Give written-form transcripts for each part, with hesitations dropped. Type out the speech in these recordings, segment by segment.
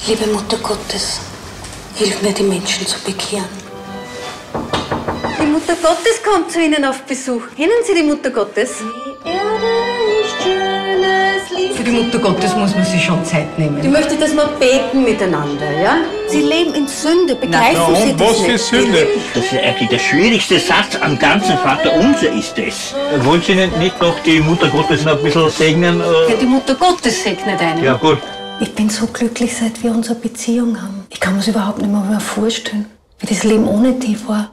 Liebe Mutter Gottes, hilf mir, die Menschen zu bekehren. Die Mutter Gottes kommt zu Ihnen auf Besuch. Kennen Sie die Mutter Gottes? Für die Mutter Gottes muss man sich schon Zeit nehmen. Ich möchte, dass wir beten miteinander, ja? Sie leben in Sünde, begreifen Sie das nicht? Was für Sünde? Das ist eigentlich der schwierigste Satz am ganzen Vaterunser ist es. Wollen Sie nicht noch die Mutter Gottes noch ein bisschen segnen? Ja, die Mutter Gottes segnet einen. Ja, gut. Ich bin so glücklich, seit wir unsere Beziehung haben. Ich kann mir das überhaupt nicht mehr vorstellen, wie das Leben ohne die war.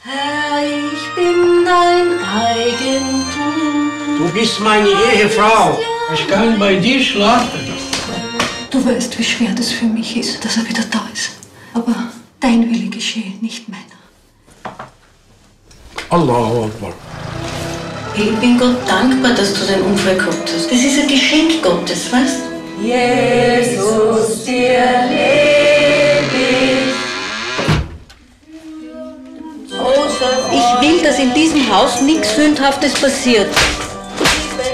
Herr, ich bin dein Eigentum. Du bist meine Ehefrau. Ich kann bei dir schlafen. Du weißt, wie schwer das für mich ist, dass er wieder da ist. Aber dein Wille geschehe, nicht meiner. Allahu Akbar. Ich bin Gott dankbar, dass du den Unfall gehabt hast. Das ist ein Geschenk Gottes, weißt du? Jesus, dir lebe ich. Ich will, dass in diesem Haus nichts Sündhaftes passiert.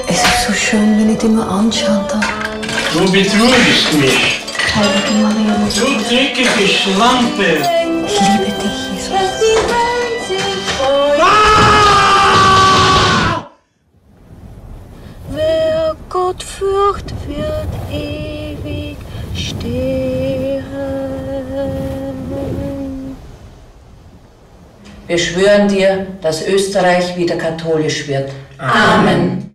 Es ist so schön, wenn ich dich nur anschauen darf. Du betrügst mich. Heilige Maria, Du dreckige Schlampe. ich liebe dich, Jesus. Wer Gott fürcht, wird ewig stehen. Wir schwören dir, dass Österreich wieder katholisch wird. Amen.